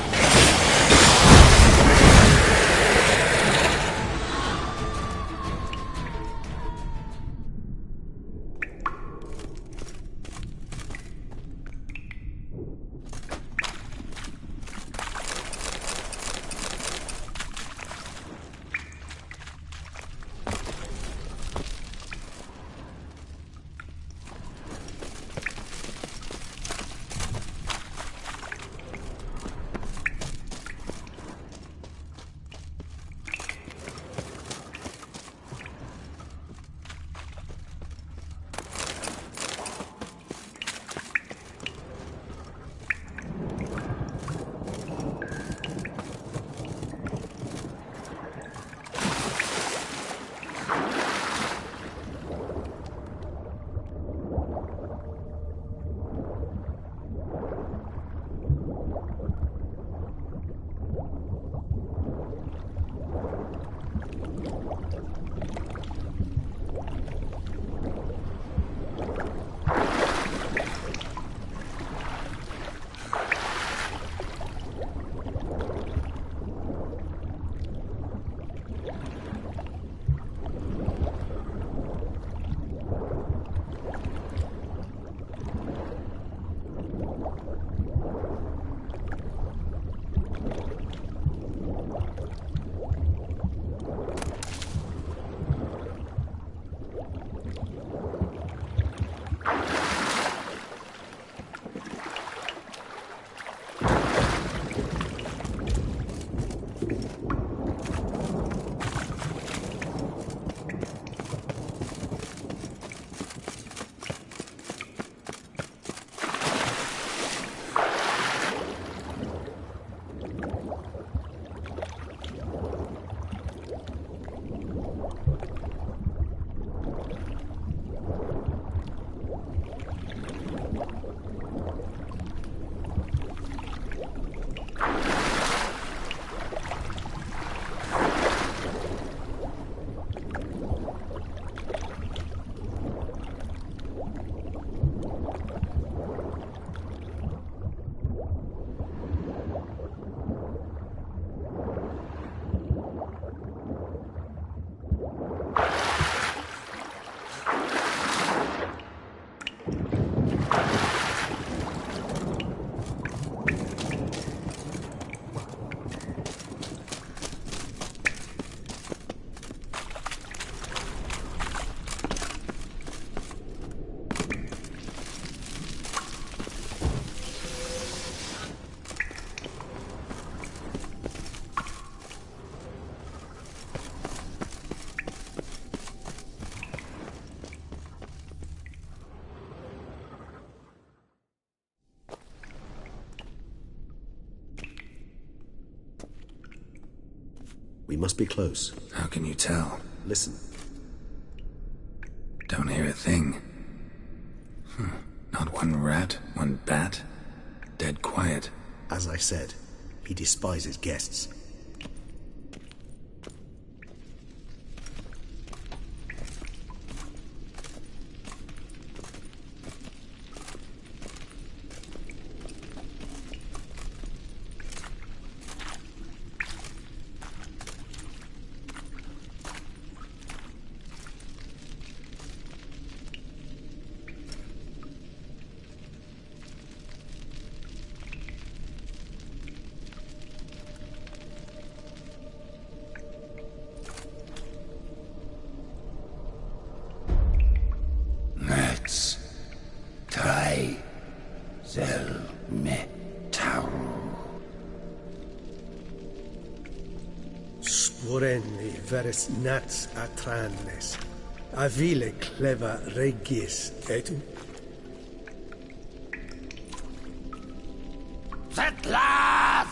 We must be close. How can you tell? Listen. Don't hear a thing. Not one rat, one bat. Dead quiet. As I said, he despises guests. Sporenni veres nats atranes, avile cleva regis etu. Settlers!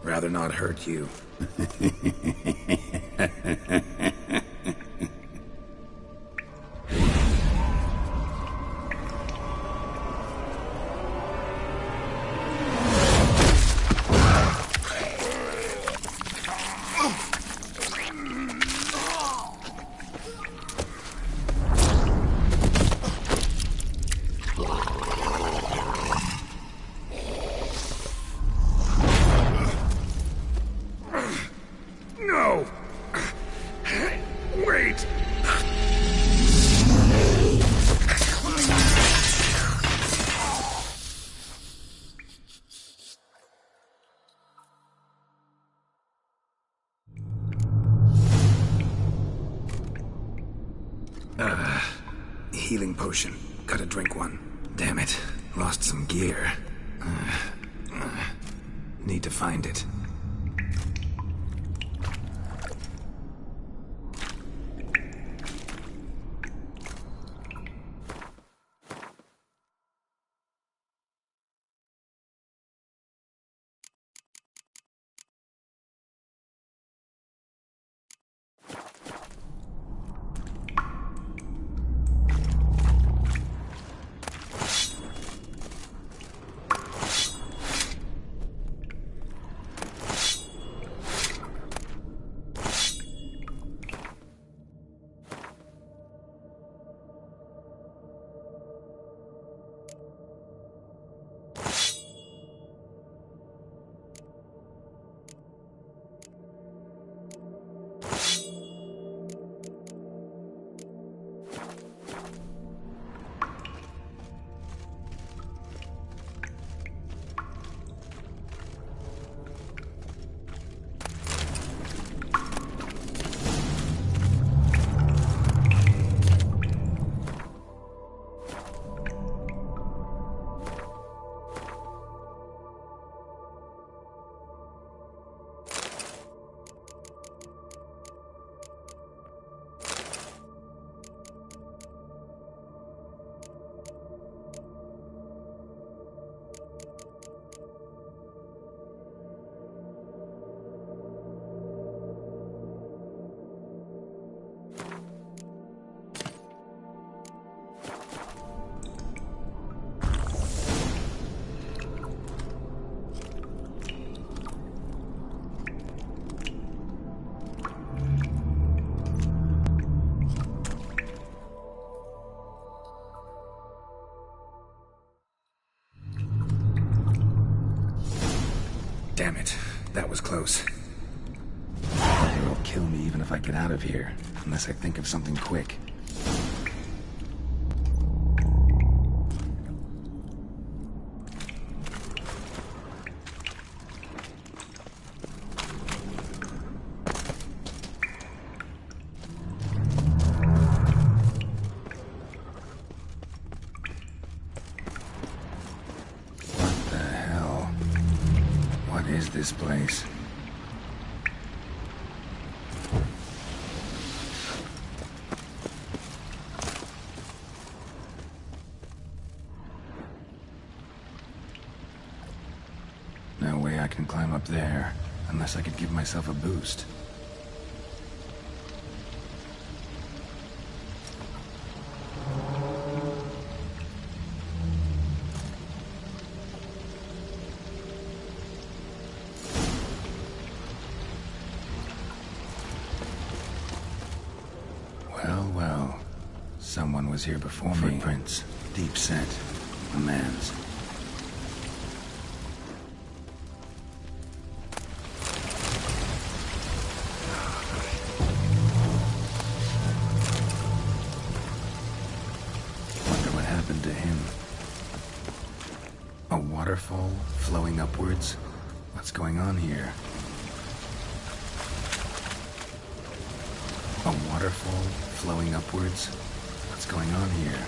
Rather not hurt you. No! Wait! Healing potion. Gotta drink one. Damn it. Lost some gear. Need to find it. Damn it. That was close. They'll kill me even if I get out of here. Unless I think of something quick. What the hell? What is this place? I can climb up there, unless I could give myself a boost. Well. Someone was here before me. Footprints. Deep set. A man's. Wonder what happened to him. A waterfall flowing upwards? What's going on here? A waterfall flowing upwards? What's going on here?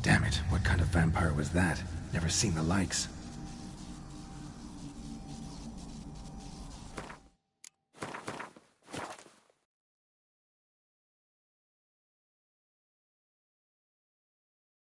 Damn it, what kind of vampire was that? Never seen the likes.